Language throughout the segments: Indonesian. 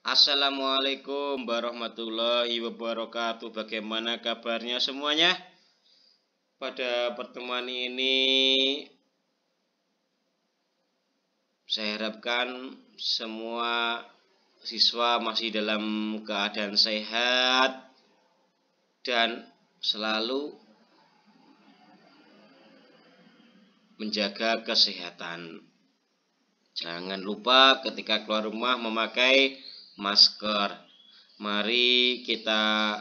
Assalamualaikum warahmatullahi wabarakatuh. Bagaimana kabarnya semuanya? Pada pertemuan ini saya harapkan semua siswa masih dalam keadaan sehat dan selalu menjaga kesehatan. Jangan lupa ketika keluar rumah memakai masker. Mari kita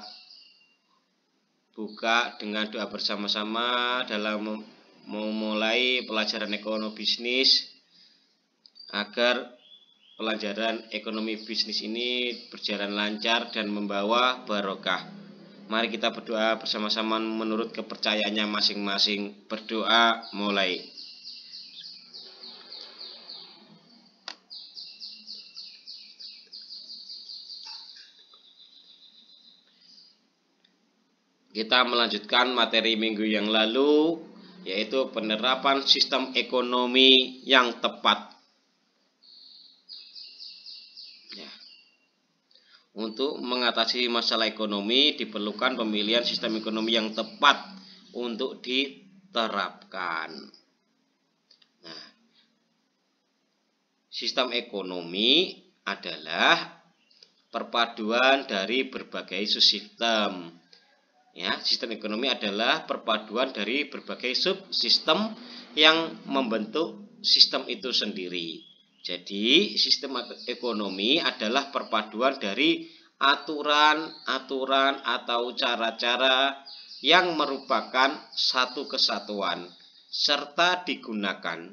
buka dengan doa bersama-sama dalam memulai pelajaran ekonomi bisnis agar pelajaran ekonomi bisnis ini berjalan lancar dan membawa barokah. Mari kita berdoa bersama-sama menurut kepercayaannya masing-masing. Berdoa mulai. Kita melanjutkan materi minggu yang lalu, yaitu penerapan sistem ekonomi yang tepat. Ya. Untuk mengatasi masalah ekonomi diperlukan pemilihan sistem ekonomi yang tepat untuk diterapkan. Nah, sistem ekonomi adalah perpaduan dari berbagai subsistem. Ya, sistem ekonomi adalah perpaduan dari berbagai subsistem yang membentuk sistem itu sendiri. Jadi, sistem ekonomi adalah perpaduan dari aturan-aturan atau cara-cara yang merupakan satu kesatuan serta digunakan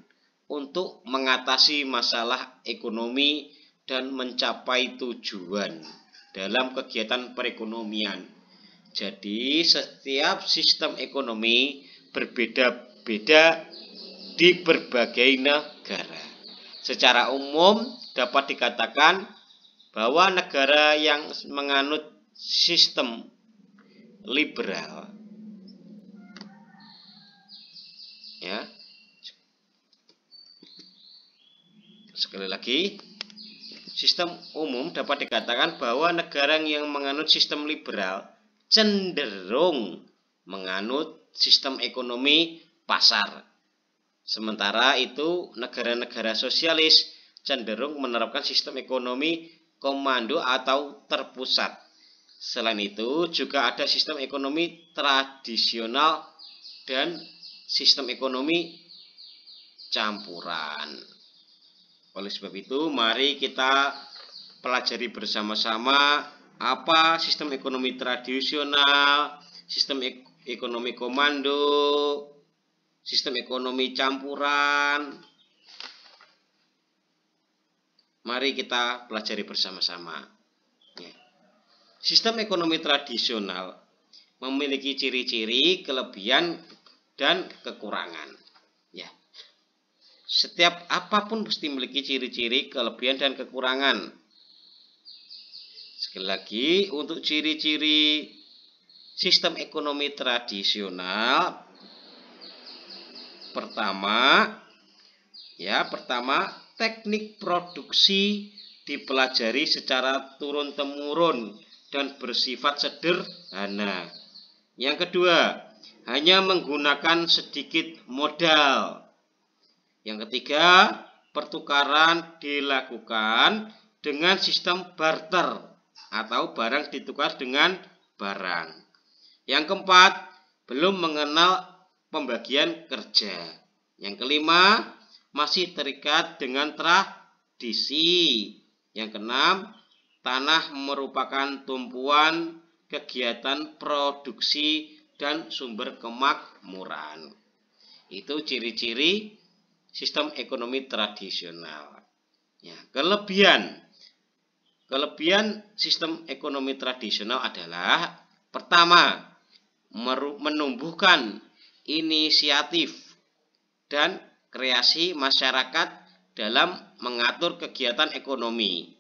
untuk mengatasi masalah ekonomi dan mencapai tujuan dalam kegiatan perekonomian. Jadi setiap sistem ekonomi berbeda-beda di berbagai negara. Secara umum dapat dikatakan bahwa negara yang menganut sistem liberal, ya, sekali lagi, sistem umum dapat dikatakan bahwa negara yang menganut sistem liberal cenderung menganut sistem ekonomi pasar. Sementara itu negara-negara sosialis cenderung menerapkan sistem ekonomi komando atau terpusat. Selain itu juga ada sistem ekonomi tradisional dan sistem ekonomi campuran. Oleh sebab itu mari kita pelajari bersama-sama apa sistem ekonomi tradisional, sistem ekonomi komando, sistem ekonomi campuran. Mari kita pelajari bersama-sama. Sistem ekonomi tradisional memiliki ciri-ciri, kelebihan, dan kekurangan. Ya. Setiap apapun pasti memiliki ciri-ciri, kelebihan, dan kekurangan. Sekali lagi, untuk ciri-ciri sistem ekonomi tradisional, pertama, teknik produksi dipelajari secara turun-temurun dan bersifat sederhana. Yang kedua, hanya menggunakan sedikit modal. Yang ketiga, pertukaran dilakukan dengan sistem barter atau barang ditukar dengan barang. Yang keempat, belum mengenal pembagian kerja. Yang kelima, masih terikat dengan tradisi. Yang keenam, tanah merupakan tumpuan kegiatan produksi dan sumber kemakmuran. Itu ciri-ciri sistem ekonomi tradisional. Ya, kelebihan sistem ekonomi tradisional adalah pertama, menumbuhkan inisiatif dan kreasi masyarakat dalam mengatur kegiatan ekonomi.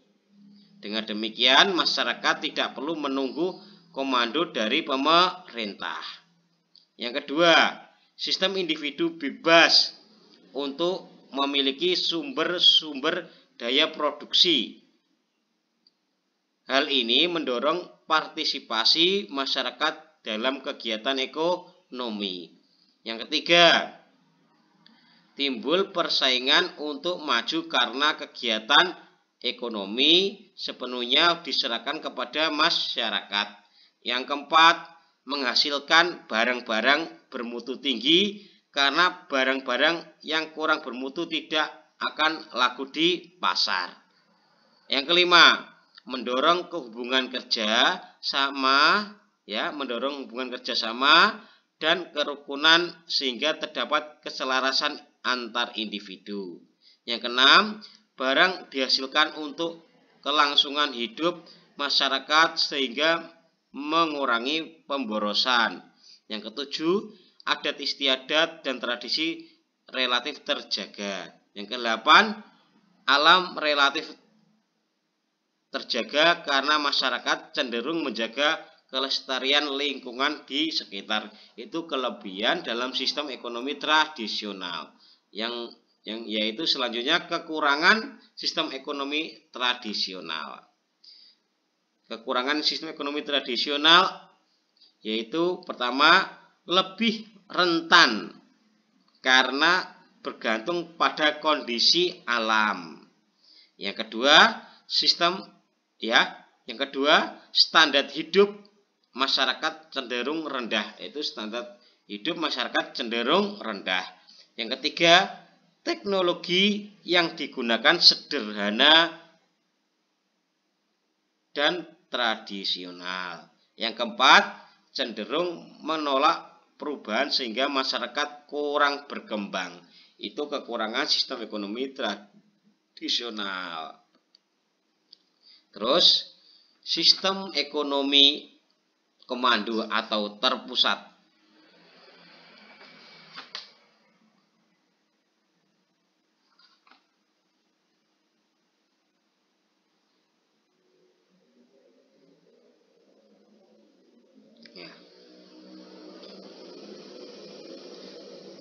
Dengan demikian, masyarakat tidak perlu menunggu komando dari pemerintah. Yang kedua, sistem individu bebas untuk memiliki sumber-sumber daya produksi Hal ini mendorong partisipasi masyarakat dalam kegiatan ekonomi. Yang ketiga, timbul persaingan untuk maju karena kegiatan ekonomi sepenuhnya diserahkan kepada masyarakat. Yang keempat, menghasilkan barang-barang bermutu tinggi karena barang-barang yang kurang bermutu tidak akan laku di pasar. Yang kelima, mendorong hubungan kerja sama dan kerukunan sehingga terdapat keselarasan antar individu. Yang keenam, barang dihasilkan untuk kelangsungan hidup masyarakat sehingga mengurangi pemborosan. Yang ketujuh, adat istiadat dan tradisi relatif terjaga. Yang kedelapan, alam relatif terjaga karena masyarakat cenderung menjaga kelestarian lingkungan di sekitar. Itu kelebihan dalam sistem ekonomi tradisional. Yang yaitu selanjutnya kekurangan sistem ekonomi tradisional. Kekurangan sistem ekonomi tradisional yaitu pertama, lebih rentan karena bergantung pada kondisi alam. Yang kedua, standar hidup masyarakat cenderung rendah. Itu standar hidup masyarakat cenderung rendah. Yang ketiga, teknologi yang digunakan sederhana dan tradisional. Yang keempat, cenderung menolak perubahan sehingga masyarakat kurang berkembang. Itu kekurangan sistem ekonomi tradisional. Terus, sistem ekonomi komando atau terpusat.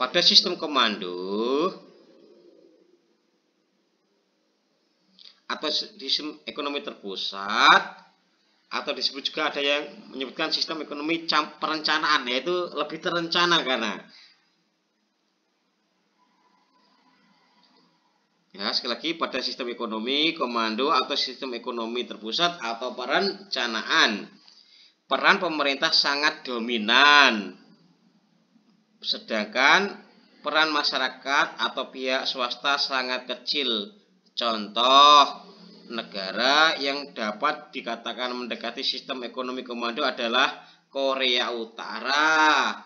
Pada sistem komando atau sistem ekonomi terpusat, atau disebut juga ada yang menyebutkan sistem ekonomi perencanaan, yaitu lebih terencana karena sekali lagi, pada sistem ekonomi komando atau sistem ekonomi terpusat atau perencanaan, peran pemerintah sangat dominan, sedangkan peran masyarakat atau pihak swasta sangat kecil. Contoh negara yang dapat dikatakan mendekati sistem ekonomi komando adalah Korea Utara,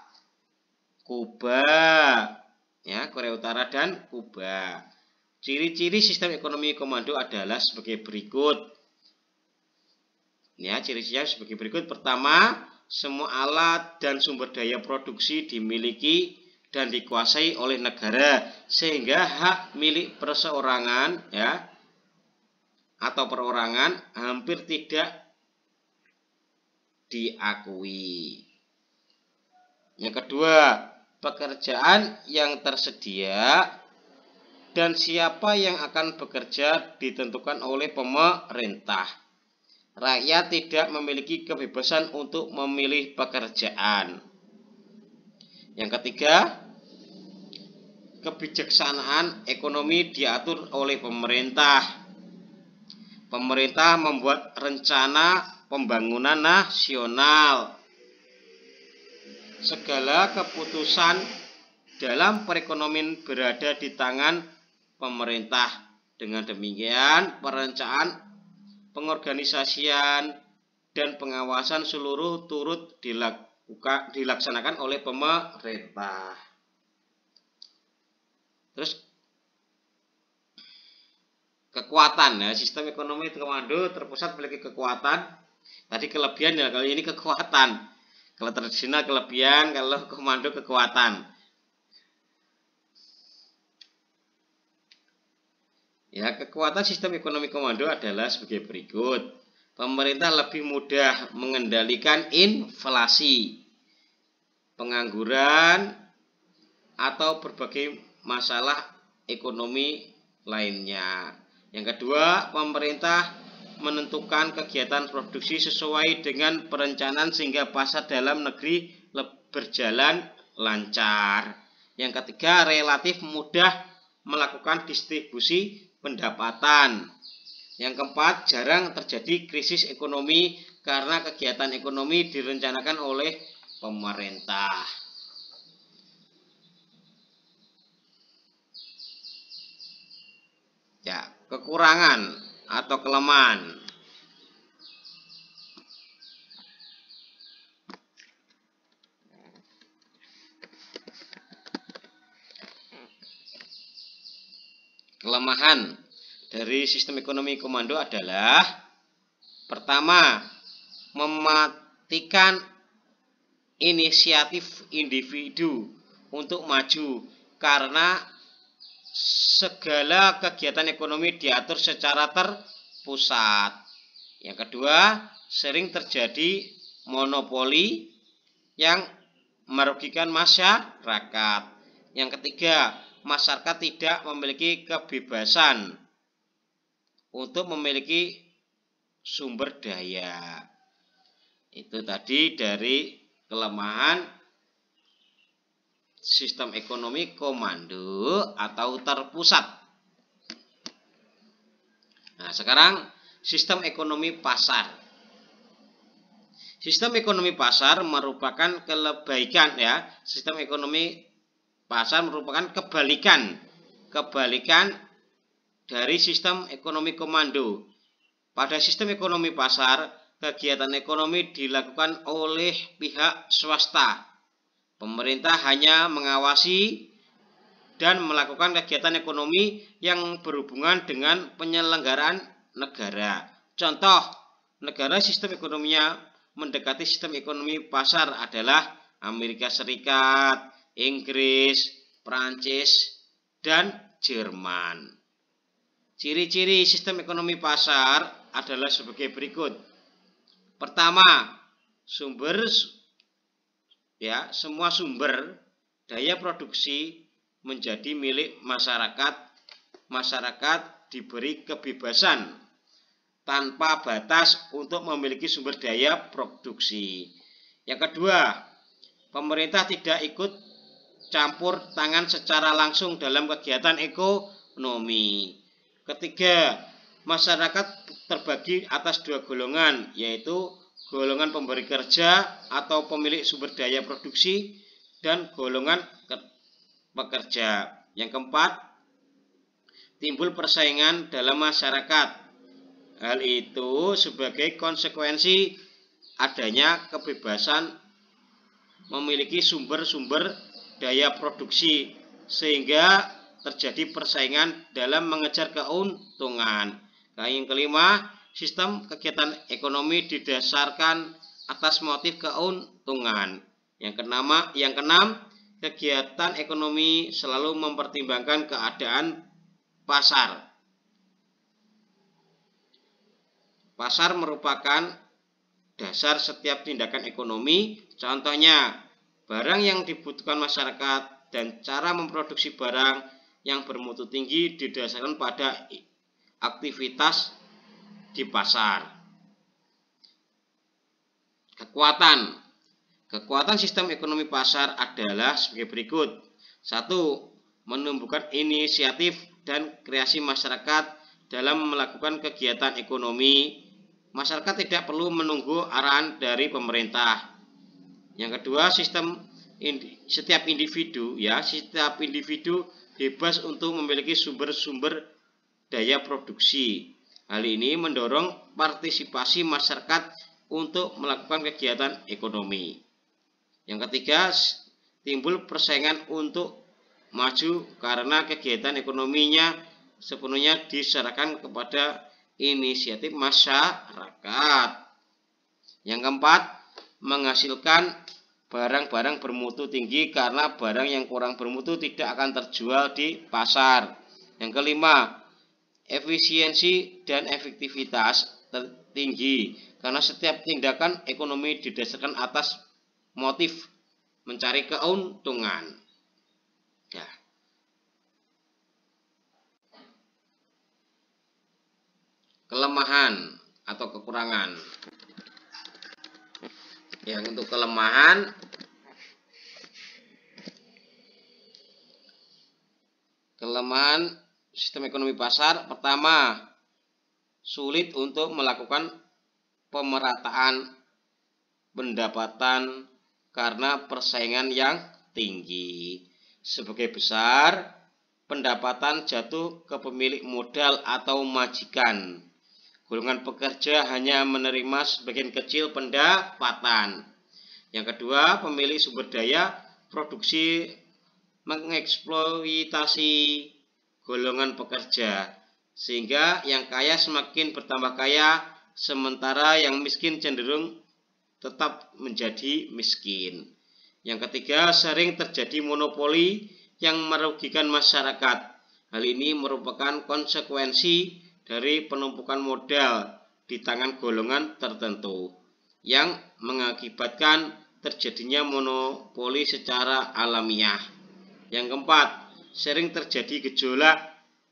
Kuba, Korea Utara dan Kuba. Ciri-ciri sistem ekonomi komando adalah sebagai berikut. Ciri-cirinya sebagai berikut. Pertama, semua alat dan sumber daya produksi dimiliki dan dikuasai oleh negara sehingga hak milik perseorangan atau perorangan hampir tidak diakui. Yang kedua, pekerjaan yang tersedia dan siapa yang akan bekerja ditentukan oleh pemerintah. Rakyat tidak memiliki kebebasan untuk memilih pekerjaan. Yang ketiga, kebijaksanaan ekonomi diatur oleh pemerintah. Pemerintah membuat rencana pembangunan nasional. Segala keputusan dalam perekonomian berada di tangan pemerintah. Dengan demikian, perencanaan, pengorganisasian, dan pengawasan seluruh turut dilaksanakan oleh pemerintah. Terus kekuatan, sistem ekonomi komando terpusat memiliki kekuatan. Tadi kelebihan, kali ini kekuatan. Kalau tradisional kelebihan, kalau komando kekuatan. Kekuatan sistem ekonomi komando adalah sebagai berikut. Pemerintah lebih mudah mengendalikan inflasi, pengangguran, atau berbagai masalah ekonomi lainnya. Yang kedua, pemerintah menentukan kegiatan produksi sesuai dengan perencanaan sehingga pasar dalam negeri berjalan lancar. Yang ketiga, relatif mudah melakukan distribusi pendapatan. Yang keempat, jarang terjadi krisis ekonomi karena kegiatan ekonomi direncanakan oleh pemerintah. Ya, kekurangan atau kelemahan. Kelemahan dari sistem ekonomi komando adalah pertama, mematikan inisiatif individu untuk maju karena segala kegiatan ekonomi diatur secara terpusat. Yang kedua, sering terjadi monopoli yang merugikan masyarakat. Yang ketiga, masyarakat tidak memiliki kebebasan untuk memiliki sumber daya. Itu tadi dari kelemahan sistem ekonomi komando atau terpusat. Nah, sekarang sistem ekonomi pasar. Sistem ekonomi pasar merupakan kebalikan ya. Sistem ekonomi pasar merupakan kebalikan dari sistem ekonomi komando. Pada sistem ekonomi pasar, kegiatan ekonomi dilakukan oleh pihak swasta. Pemerintah hanya mengawasi dan melakukan kegiatan ekonomi yang berhubungan dengan penyelenggaraan negara. Contoh, negara sistem ekonominya mendekati sistem ekonomi pasar adalah Amerika Serikat, Inggris, Prancis, dan Jerman. Ciri-ciri sistem ekonomi pasar adalah sebagai berikut. Pertama, semua sumber daya produksi menjadi milik masyarakat. Masyarakat diberi kebebasan tanpa batas untuk memiliki sumber daya produksi. Yang kedua, pemerintah tidak ikut campur tangan secara langsung dalam kegiatan ekonomi. Ketiga, masyarakat terbagi atas dua golongan, yaitu golongan pemberi kerja atau pemilik sumber daya produksi dan golongan pekerja. Yang keempat, timbul persaingan dalam masyarakat. Hal itu sebagai konsekuensi adanya kebebasan memiliki sumber-sumber daya produksi sehingga terjadi persaingan dalam mengejar keuntungan. Yang kelima, sistem kegiatan ekonomi didasarkan atas motif keuntungan. Yang keenam, kegiatan ekonomi selalu mempertimbangkan keadaan pasar. Pasar merupakan dasar setiap tindakan ekonomi. Contohnya, barang yang dibutuhkan masyarakat dan cara memproduksi barang yang bermutu tinggi didasarkan pada aktivitas di pasar. Kekuatan sistem ekonomi pasar adalah sebagai berikut. 1. Menumbuhkan inisiatif dan kreasi masyarakat dalam melakukan kegiatan ekonomi. Masyarakat tidak perlu menunggu arahan dari pemerintah. Yang kedua, setiap individu bebas untuk memiliki sumber-sumber daya produksi. Hal ini mendorong partisipasi masyarakat untuk melakukan kegiatan ekonomi. Yang ketiga, timbul persaingan untuk maju karena kegiatan ekonominya sepenuhnya diserahkan kepada inisiatif masyarakat. Yang keempat, menghasilkan barang-barang bermutu tinggi karena barang yang kurang bermutu tidak akan terjual di pasar. Yang kelima, efisiensi dan efektivitas tinggi karena setiap tindakan ekonomi didasarkan atas motif mencari keuntungan. Ya. Kelemahan atau kekurangan. Yang untuk kelemahan, sistem ekonomi pasar, pertama, sulit untuk melakukan pemerataan pendapatan karena persaingan yang tinggi. Sebagai besar, pendapatan jatuh ke pemilik modal atau majikan. Golongan pekerja hanya menerima sebagian kecil pendapatan. Yang kedua, pemilik sumber daya produksi mengeksploitasi golongan pekerja, sehingga yang kaya semakin bertambah kaya, sementara yang miskin cenderung tetap menjadi miskin. Yang ketiga, sering terjadi monopoli yang merugikan masyarakat. Hal ini merupakan konsekuensi dari penumpukan modal di tangan golongan tertentu yang mengakibatkan terjadinya monopoli secara alamiah. Yang keempat, sering terjadi gejolak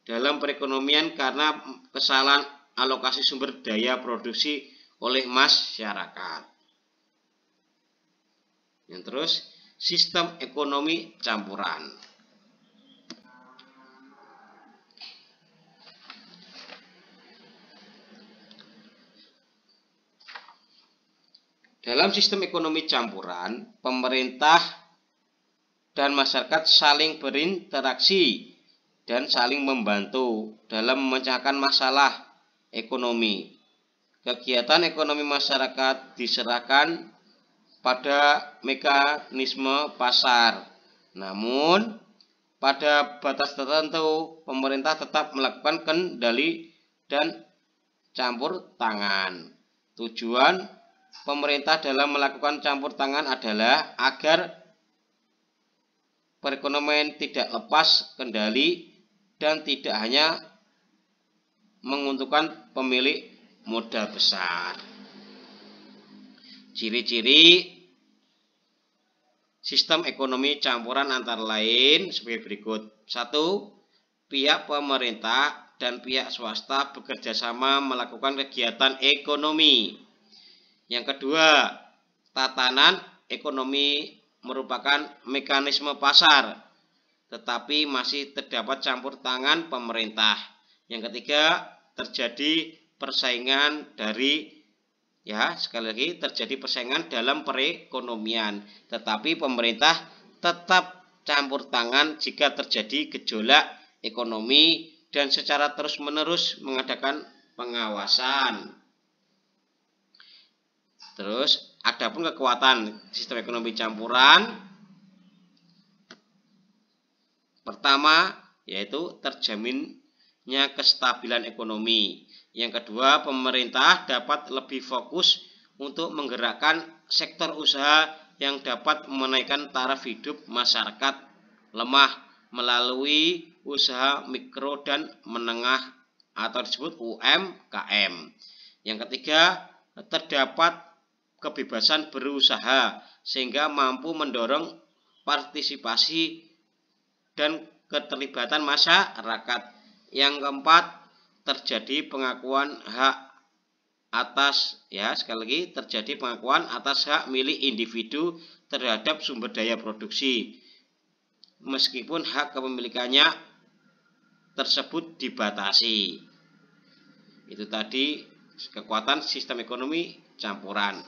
dalam perekonomian karena kesalahan alokasi sumber daya produksi oleh masyarakat. Yang terus, sistem ekonomi campuran. Dalam sistem ekonomi campuran, pemerintah dan masyarakat saling berinteraksi dan saling membantu dalam memecahkan masalah ekonomi. Kegiatan ekonomi masyarakat diserahkan pada mekanisme pasar. Namun, pada batas tertentu, pemerintah tetap melakukan kendali dan campur tangan. Tujuan pemerintah dalam melakukan campur tangan adalah agar perekonomian tidak lepas kendali dan tidak hanya menguntungkan pemilik modal besar. Ciri-ciri sistem ekonomi campuran antara lain sebagai berikut. 1. Pihak pemerintah dan pihak swasta bekerjasama melakukan kegiatan ekonomi. Yang kedua, tatanan ekonomi merupakan mekanisme pasar, tetapi masih terdapat campur tangan pemerintah. Yang ketiga, terjadi persaingan terjadi persaingan dalam perekonomian, tetapi pemerintah tetap campur tangan jika terjadi gejolak ekonomi dan secara terus-menerus mengadakan pengawasan. Terus, adapun kekuatan sistem ekonomi campuran, pertama, yaitu terjaminnya kestabilan ekonomi. Yang kedua, pemerintah dapat lebih fokus untuk menggerakkan sektor usaha yang dapat menaikkan taraf hidup masyarakat lemah melalui usaha mikro dan menengah atau disebut UMKM. Yang ketiga, terdapat kebebasan berusaha sehingga mampu mendorong partisipasi dan keterlibatan masyarakat. Yang keempat, terjadi pengakuan hak atas terjadi pengakuan atas hak milik individu terhadap sumber daya produksi, meskipun hak kepemilikannya tersebut dibatasi. Itu tadi kekuatan sistem ekonomi campuran.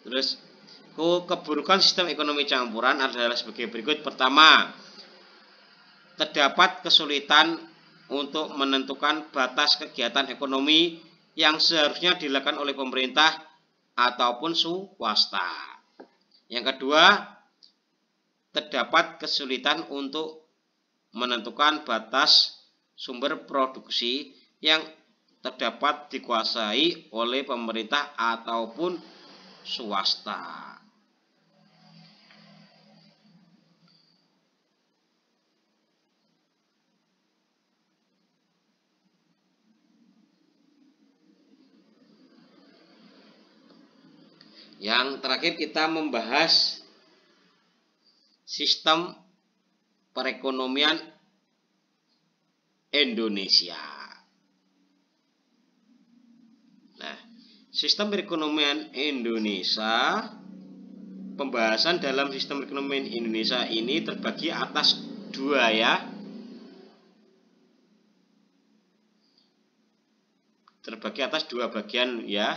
Terus, keburukan sistem ekonomi campuran adalah sebagai berikut. Pertama, terdapat kesulitan untuk menentukan batas kegiatan ekonomi yang seharusnya dilakukan oleh pemerintah ataupun swasta. Yang kedua, terdapat kesulitan untuk menentukan batas sumber produksi yang terdapat dikuasai oleh pemerintah ataupun swasta. Yang terakhir, kita membahas sistem perekonomian Indonesia. Nah, Sistem perekonomian Indonesia, pembahasan dalam sistem perekonomian Indonesia ini terbagi atas dua ya. Terbagi atas dua bagian ya.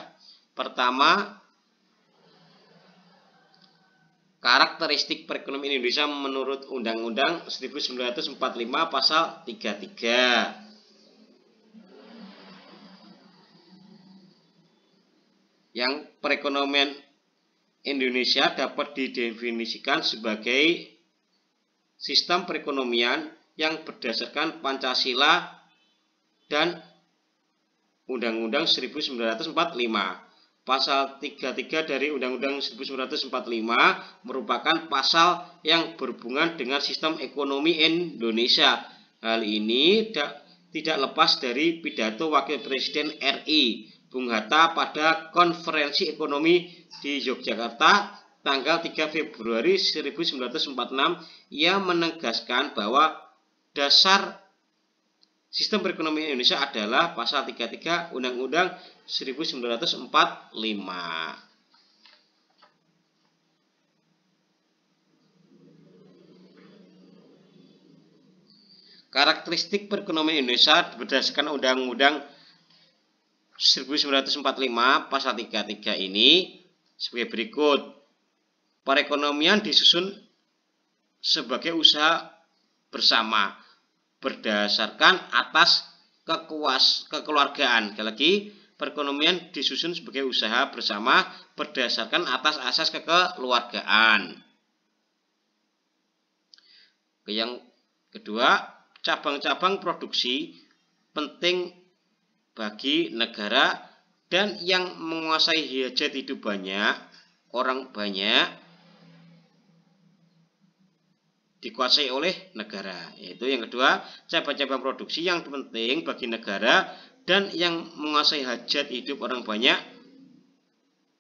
Pertama, karakteristik perekonomian Indonesia menurut Undang-Undang 1945 pasal 33. Yang perekonomian Indonesia dapat didefinisikan sebagai sistem perekonomian yang berdasarkan Pancasila dan Undang-Undang 1945. Pasal 33 dari Undang-Undang 1945 merupakan pasal yang berhubungan dengan sistem ekonomi Indonesia. Hal ini tidak lepas dari pidato Wakil Presiden RI Bung Hatta pada Konferensi Ekonomi di Yogyakarta tanggal 3 Februari 1946. Ia menegaskan bahwa dasar sistem perekonomian Indonesia adalah pasal 33 Undang-Undang 1945. Karakteristik perekonomian Indonesia berdasarkan Undang-Undang 1945 pasal 33 ini sebagai berikut. Perekonomian disusun sebagai usaha bersama berdasarkan atas kekeluargaan. Sekali lagi, perekonomian disusun sebagai usaha bersama berdasarkan atas asas kekeluargaan. Yang kedua, cabang-cabang produksi penting bagi negara dan yang menguasai hajat hidup banyak, orang banyak, dikuasai oleh negara. Yaitu yang kedua, cabang-cabang produksi yang penting bagi negara dan yang menguasai hajat hidup orang banyak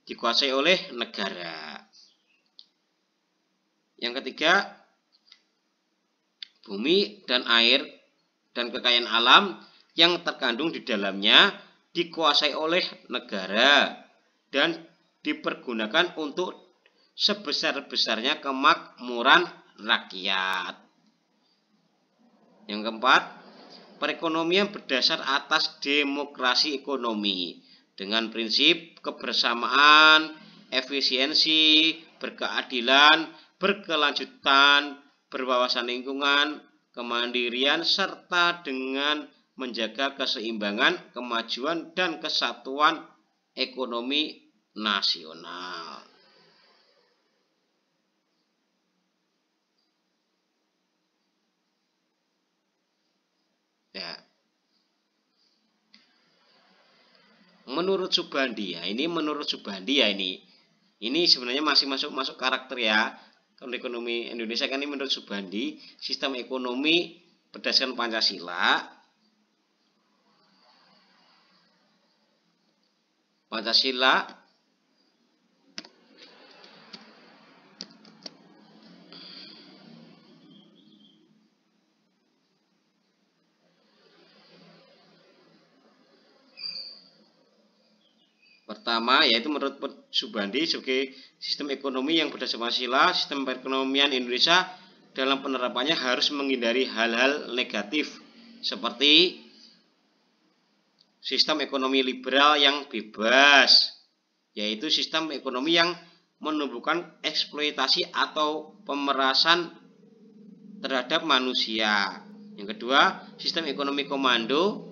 dikuasai oleh negara. Yang ketiga, bumi dan air dan kekayaan alam yang terkandung di dalamnya dikuasai oleh negara dan dipergunakan untuk sebesar-besarnya kemakmuran rakyat. Yang keempat, perekonomian berdasar atas demokrasi ekonomi dengan prinsip kebersamaan, efisiensi, berkeadilan, berkelanjutan, berwawasan lingkungan, kemandirian, serta dengan menjaga keseimbangan, kemajuan, dan kesatuan ekonomi nasional. Ya. Menurut Subandi ya, ini sebenarnya masih masuk karakter ya. Ekonomi Indonesia kan ini menurut Subandi, sistem ekonomi berdasarkan Pancasila. Pertama, yaitu menurut Subandi sebagai sistem ekonomi yang berdasarkan Pancasila, sistem perekonomian Indonesia dalam penerapannya harus menghindari hal-hal negatif seperti sistem ekonomi liberal yang bebas, yaitu sistem ekonomi yang menumbuhkan eksploitasi atau pemerasan terhadap manusia. Yang kedua, sistem ekonomi komando,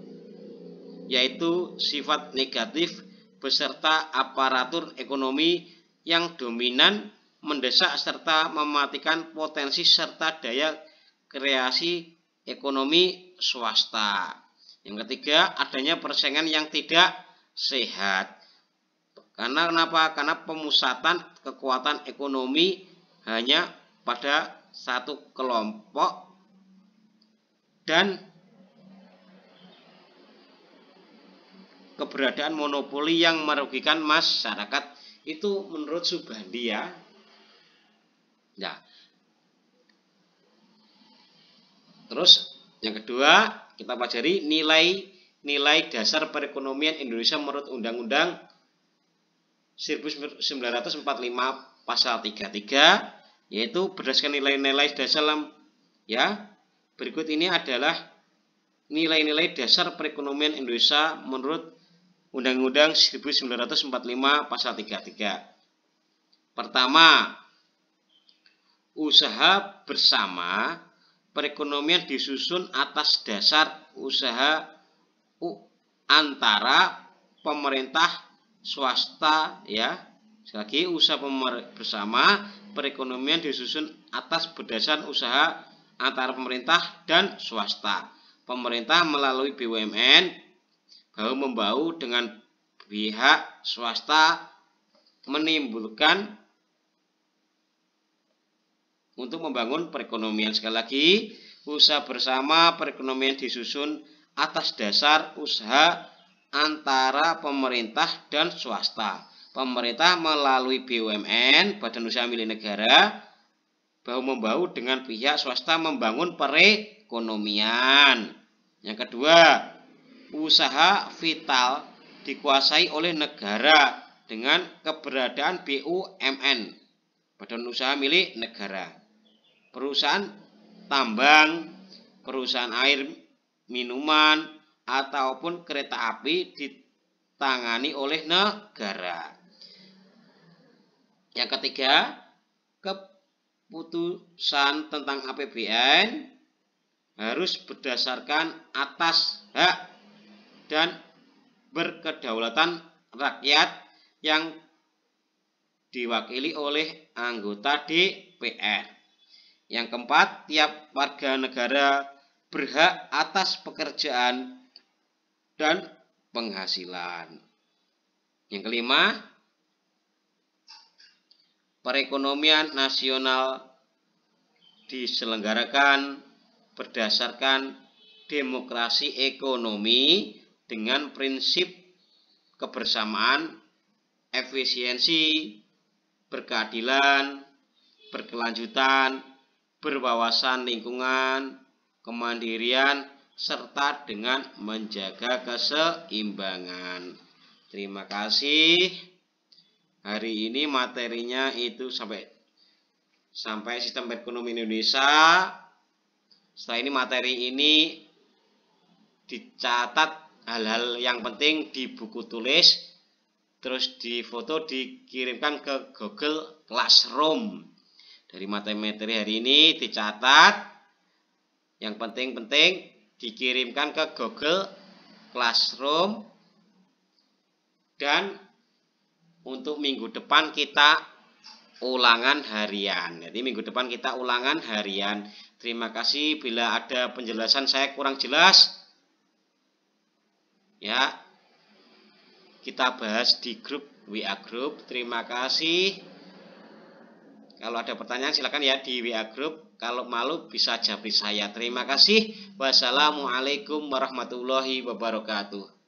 yaitu sifat negatif beserta aparatur ekonomi yang dominan, mendesak serta mematikan potensi serta daya kreasi ekonomi swasta. Yang ketiga, adanya persaingan yang tidak sehat. Karena kenapa? Karena pemusatan kekuatan ekonomi hanya pada satu kelompok dan keberadaan monopoli yang merugikan masyarakat. Itu menurut Subandi ya. Nah, terus yang kedua, kita pelajari nilai dasar perekonomian Indonesia menurut Undang-Undang 1945 pasal 33, yaitu berdasarkan nilai-nilai dasar ya. Berikut ini adalah nilai-nilai dasar perekonomian Indonesia menurut Undang-Undang 1945 pasal 33. Pertama, usaha bersama perekonomian disusun atas dasar usaha antara pemerintah swasta ya. Sekali lagi, usaha bersama perekonomian disusun atas berdasar usaha antara pemerintah dan swasta. Pemerintah melalui BUMN bahu-membahu dengan pihak swasta menimbulkan untuk membangun perekonomian. Sekali lagi, usaha bersama perekonomian disusun atas dasar usaha antara pemerintah dan swasta. Pemerintah melalui BUMN, Badan Usaha Milik Negara, bahu-membahu dengan pihak swasta membangun perekonomian. Yang kedua, usaha vital dikuasai oleh negara dengan keberadaan BUMN, Badan Usaha Milik Negara. Perusahaan tambang, perusahaan air minuman, ataupun kereta api ditangani oleh negara. Yang ketiga, keputusan tentang APBN harus berdasarkan atas hak dan berkedaulatan rakyat yang diwakili oleh anggota DPR. Yang keempat, tiap warga negara berhak atas pekerjaan dan penghasilan. Yang kelima, perekonomian nasional diselenggarakan berdasarkan demokrasi ekonomi dengan prinsip kebersamaan, efisiensi, berkeadilan, berkelanjutan, berwawasan lingkungan, kemandirian, serta dengan menjaga keseimbangan. Terima kasih. Hari ini materinya itu sampai sistem ekonomi Indonesia. Setelah ini materi ini dicatat hal-hal yang penting di buku tulis, terus difoto dikirimkan ke Google Classroom. Dari materi hari ini dicatat yang penting-penting, dikirimkan ke Google Classroom, dan untuk minggu depan kita ulangan harian. Jadi minggu depan kita ulangan harian. Terima kasih. Bila ada penjelasan saya kurang jelas, ya, kita bahas di grup WA Group. Terima kasih. Kalau ada pertanyaan silakan ya di WA Group. Kalau malu bisa japri saya. Terima kasih. Wassalamualaikum warahmatullahi wabarakatuh.